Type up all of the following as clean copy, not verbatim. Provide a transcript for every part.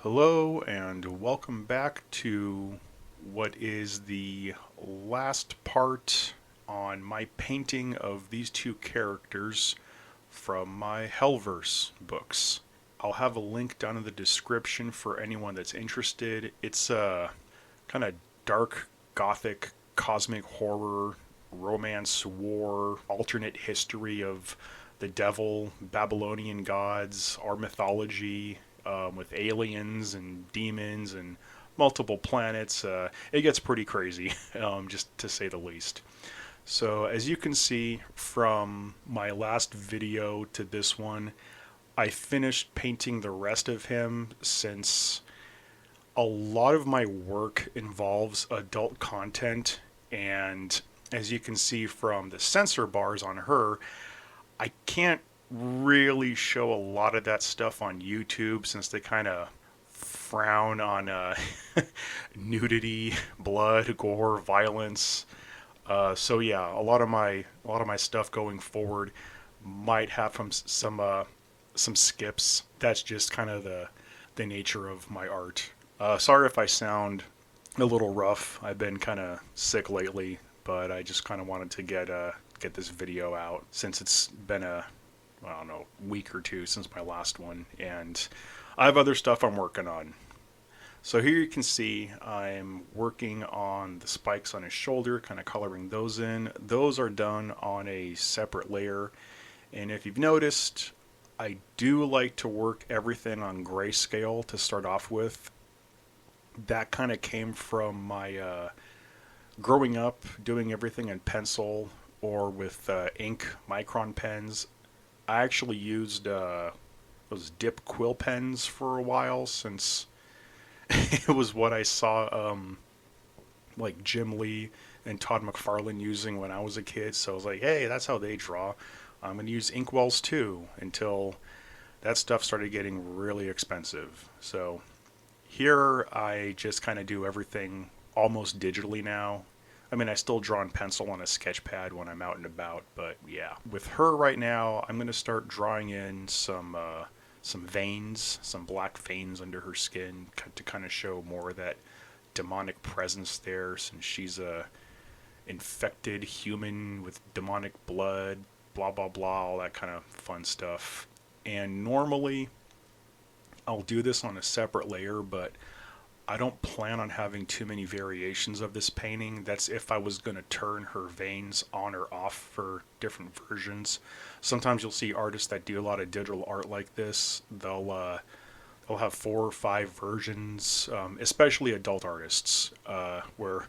Hello, and welcome back to what is the last part on my painting of these two characters from my Hellverse books. I'll have a link down in the description for anyone that's interested. It's a kind of dark, gothic, cosmic horror, romance, war, alternate history of the devil, Babylonian gods, our mythology, with aliens and demons and multiple planets. It gets pretty crazy, just to say the least. So, as you can see from my last video to this one, I finished painting the rest of him since a lot of my work involves adult content, and as you can see from the censor bars on her, I can't really show a lot of that stuff on YouTube since they kind of frown on nudity, blood, gore, violence. So yeah, a lot of my stuff going forward might have some skips. That's just kind of the nature of my art. Sorry if I sound a little rough. I've been kind of sick lately, but I just kind of wanted to get this video out since it's been I don't know, week or two since my last one, and I have other stuff I'm working on. So here you can see I'm working on the spikes on his shoulder, kind of coloring those in. Those are done on a separate layer, and if you've noticed, I do like to work everything on grayscale to start off with. That kind of came from my growing up doing everything in pencil or with ink micron pens. I actually used those dip quill pens for a while since it was what I saw like Jim Lee and Todd McFarlane using when I was a kid. So I was like, hey, that's how they draw. I'm going to use inkwells too, until that stuff started getting really expensive. So here I just kind of do everything almost digitally now. I mean, I still draw in pencil on a sketch pad when I'm out and about, but yeah. With her right now, I'm going to start drawing in some veins, some black veins under her skin to kind of show more of that demonic presence there, since she's a infected human with demonic blood, blah blah blah, all that kind of fun stuff. And normally I'll do this on a separate layer, but I don't plan on having too many variations of this painting. That's if I was going to turn her veins on or off for different versions. Sometimes you'll see artists that do a lot of digital art like this. They'll have 4 or 5 versions, especially adult artists, where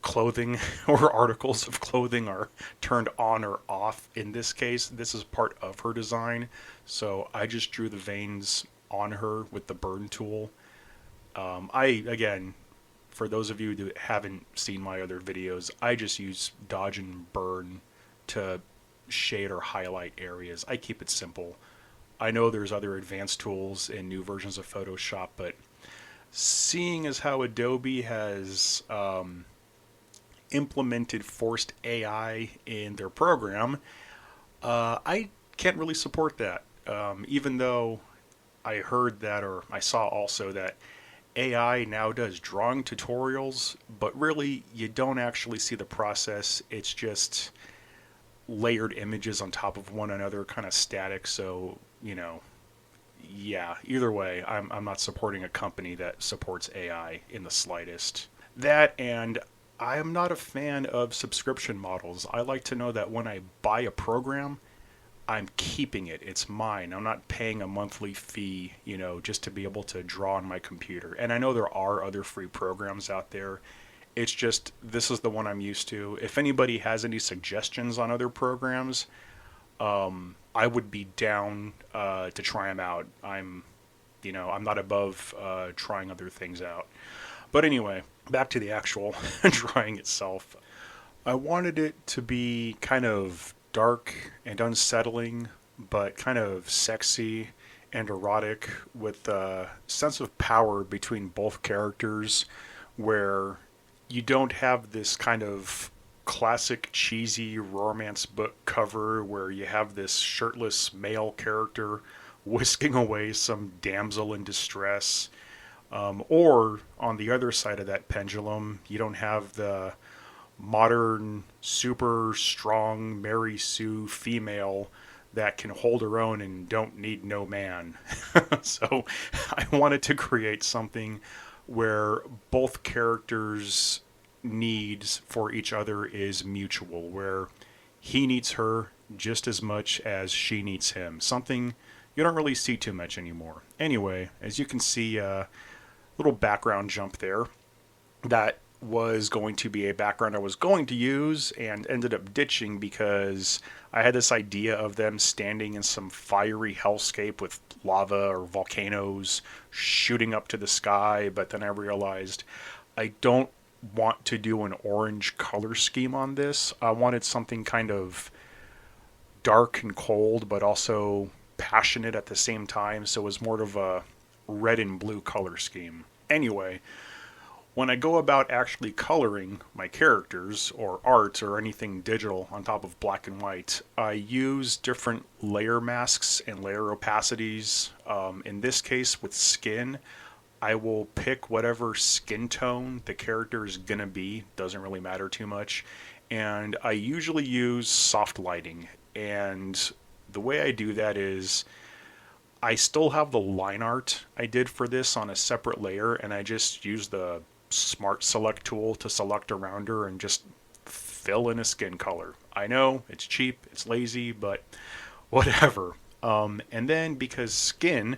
clothing or articles of clothing are turned on or off. In this case, this is part of her design, so I just drew the veins on her with the burn tool. Again, for those of you that haven't seen my other videos, I just use dodge and burn to shade or highlight areas. I keep it simple. I know there's other advanced tools in new versions of Photoshop, but seeing as how Adobe has implemented forced AI in their program, I can't really support that. Even though I heard that, or I saw also that AI now does drawing tutorials, but really you don't actually see the process. It's just layered images on top of one another, kind of static. So, yeah, either way, I'm not supporting a company that supports AI in the slightest. That, and I am not a fan of subscription models. I like to know that when I buy a program, I'm keeping it. It's mine. I'm not paying a monthly fee, just to be able to draw on my computer. And I know there are other free programs out there. It's just, this is the one I'm used to. If anybody has any suggestions on other programs, I would be down to try them out. I'm not above trying other things out. But anyway, back to the actual drawing itself. I wanted it to be kind of dark and unsettling, but kind of sexy and erotic, with a sense of power between both characters, where you don't have this kind of classic cheesy romance book cover where you have this shirtless male character whisking away some damsel in distress. Or on the other side of that pendulum, you don't have the modern, super strong Mary Sue female that can hold her own and don't need no man. So I wanted to create something where both characters' needs for each other is mutual, where he needs her just as much as she needs him. Something you don't really see too much anymore. Anyway, as you can see, little background jump there. That was going to be a background I was going to use and ended up ditching because I had this idea of them standing in some fiery hellscape with lava or volcanoes shooting up to the sky, but then I realized I don't want to do an orange color scheme on this. I wanted something kind of dark and cold, but also passionate at the same time, so it was more of a red and blue color scheme. Anyway, when I go about actually coloring my characters or art or anything digital on top of black and white, I use different layer masks and layer opacities. In this case, with skin, I will pick whatever skin tone the character is going to be. Doesn't really matter too much. And I usually use soft lighting. And the way I do that is I still have the line art I did for this on a separate layer, and I just use the Smart Select tool to select around her and just fill in a skin color. I know it's cheap, it's lazy, but whatever. And then because skin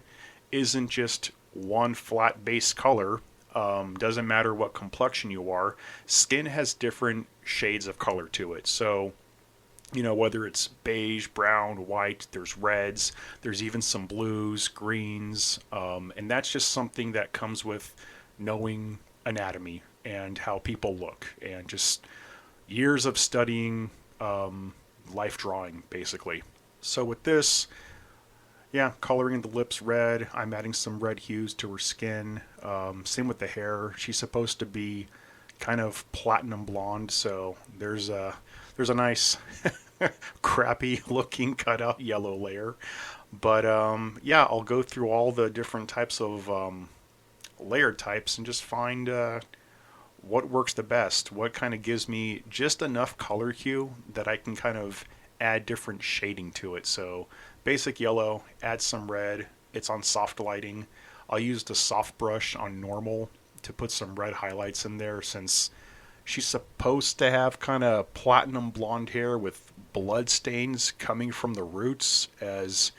isn't just one flat base color, doesn't matter what complexion you are, skin has different shades of color to it. So whether it's beige, brown, white, there's reds, there's even some blues, greens, and that's just something that comes with knowing anatomy and how people look, and just years of studying life drawing, basically. So with this, coloring the lips red, I'm adding some red hues to her skin. Same with the hair. She's supposed to be kind of platinum blonde, so there's a nice crappy looking cutout yellow layer. But I'll go through all the different types of layer types and just find what works the best, what kind of gives me just enough color hue that I can kind of add different shading to it. So basic yellow, add some red, it's on soft lighting. I'll use the soft brush on normal to put some red highlights in there, since she's supposed to have kind of platinum blonde hair with blood stains coming from the roots, as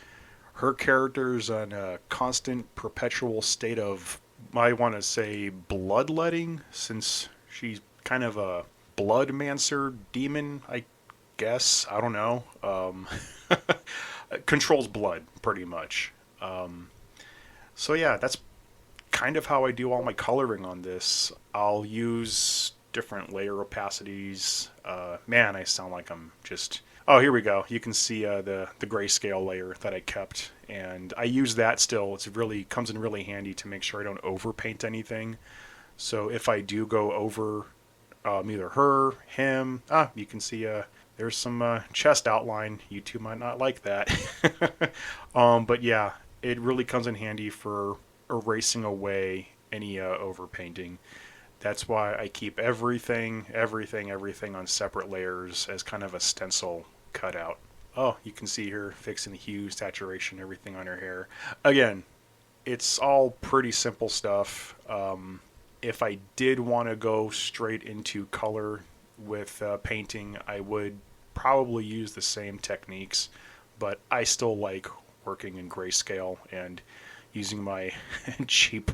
her character's in a constant perpetual state of, I want to say, bloodletting, since she's kind of a bloodmancer demon, I guess. I don't know. Controls blood, pretty much. That's kind of how I do all my coloring on this. I'll use different layer opacities. Man, I sound like I'm just... Oh, here we go. You can see the grayscale layer that I kept, and I use that still. It's really comes in really handy to make sure I don't overpaint anything. So if I do go over either her, him, you can see there's some chest outline. You two might not like that. But yeah, it really comes in handy for erasing away any overpainting. That's why I keep everything on separate layers as kind of a stencil cutout. Oh, you can see here fixing the hue, saturation, everything on her hair. Again, it's all pretty simple stuff. If I did want to go straight into color with painting, I would probably use the same techniques, but I still like working in grayscale and using my cheap,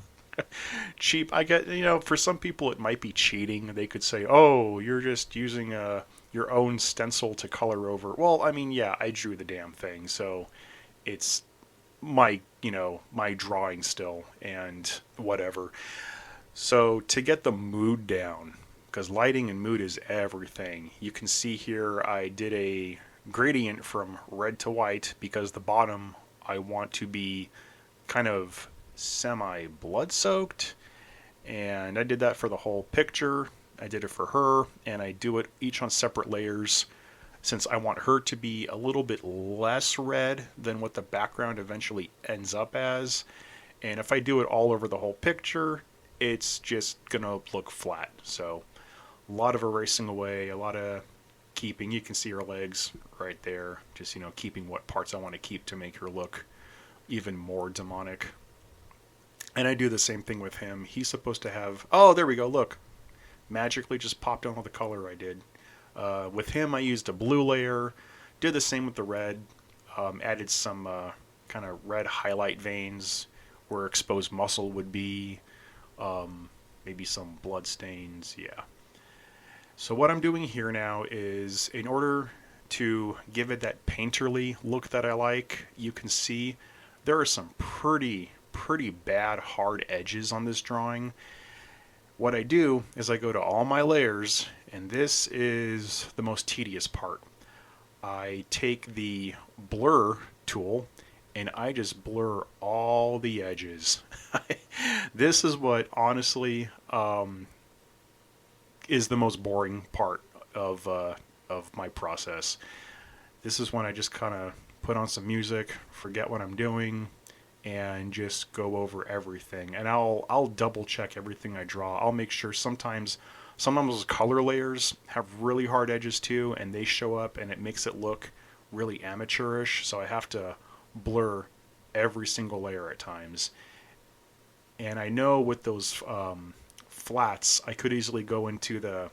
I get, for some people it might be cheating. They could say, oh, you're just using your own stencil to color over. Well, I mean, yeah, I drew the damn thing, so it's my drawing still and whatever. So to get the mood down, because lighting and mood is everything, you can see here I did a gradient from red to white because the bottom I want to be kind of semi-blood soaked, and I did that for the whole picture. I did it for her, and I do it each on separate layers since I want her to be a little bit less red than what the background eventually ends up as. And if I do it all over the whole picture, it's just going to look flat. So a lot of erasing away, a lot of keeping. You can see her legs right there. Just, keeping what parts I want to keep to make her look even more demonic. And I do the same thing with him. He's supposed to have... Oh, there we go. Look. Magically just popped on all the color I did. With him, I used a blue layer. Did the same with the red. Added some kind of red highlight veins where exposed muscle would be. Maybe some blood stains. Yeah. So what I'm doing here now is, in order to give it that painterly look that I like, you can see there are some pretty bad hard edges on this drawing. What I do is I go to all my layers, and this is the most tedious part. I take the blur tool and I just blur all the edges. This is what honestly is the most boring part of my process. This is when I just kind of put on some music, forget what I'm doing, and just go over everything. And I'll double check everything I draw. I'll make sure sometimes those color layers have really hard edges too, and they show up and it makes it look really amateurish. So I have to blur every single layer at times. And I know with those flats, I could easily go into the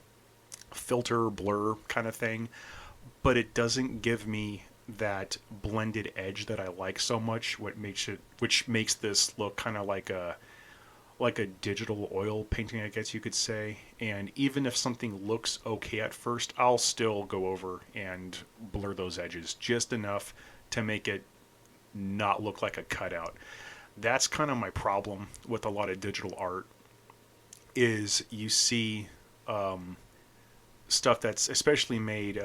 filter blur kind of thing, but it doesn't give me that blended edge that I like so much, which makes this look kind of like a digital oil painting, I guess you could say. And even if something looks okay at first, I'll still go over and blur those edges just enough to make it not look like a cutout. That's kind of my problem with a lot of digital art, is you see stuff that's especially made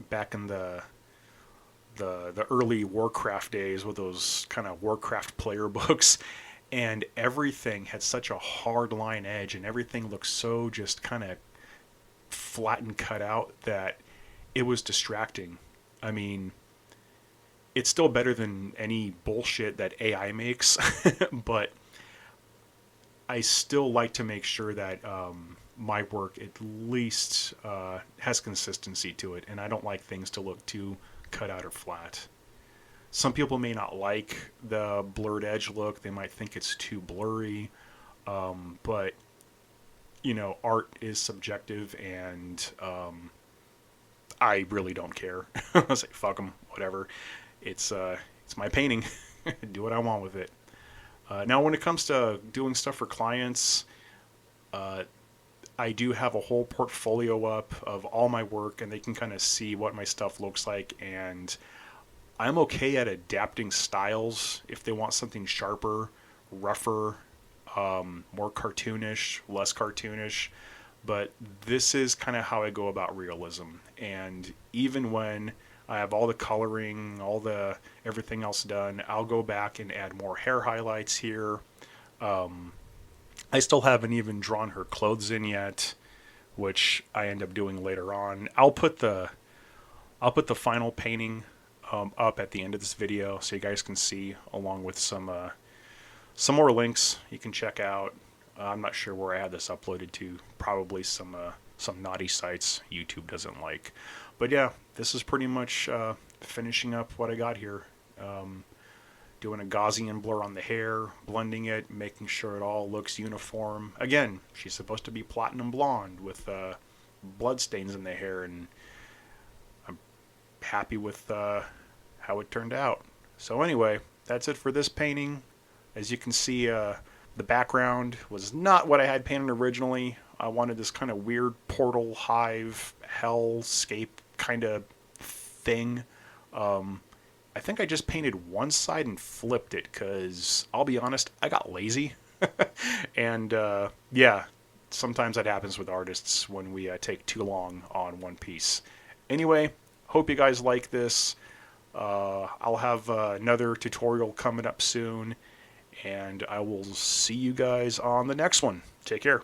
back in the early Warcraft days with those kind of Warcraft player books, and everything had such a hard line edge and everything looked so just kind of flat and cut out that it was distracting. I mean, it's still better than any bullshit that AI makes, but I still like to make sure that my work at least has consistency to it, and I don't like things to look too cut out or flat. Some people may not like the blurred edge look. They might think it's too blurry, but art is subjective, and I really don't care. I was like, fuck them, whatever. It's my painting. Do what I want with it. Now, when it comes to doing stuff for clients, I do have a whole portfolio up of all my work, and they can kind of see what my stuff looks like, and I'm okay at adapting styles if they want something sharper, rougher, more cartoonish, less cartoonish. But this is kind of how I go about realism. And even when I have all the coloring, everything else done, I'll go back and add more hair highlights here. I still haven't even drawn her clothes in yet, which I end up doing later on. I'll put the final painting up at the end of this video so you guys can see, along with some more links you can check out. I'm not sure where I had this uploaded to. Probably some naughty sites YouTube doesn't like. But yeah, this is pretty much finishing up what I got here. Doing a Gaussian blur on the hair, blending it, making sure it all looks uniform. Again, she's supposed to be platinum blonde with blood stains in the hair, and I'm happy with how it turned out. So anyway, that's it for this painting. As you can see, the background was not what I had painted originally. I wanted this kind of weird portal, hive, hellscape kind of thing. I think I just painted one side and flipped it because, I'll be honest, I got lazy. And yeah, sometimes that happens with artists when we take too long on one piece. Anyway, hope you guys like this. I'll have another tutorial coming up soon, and I will see you guys on the next one. Take care.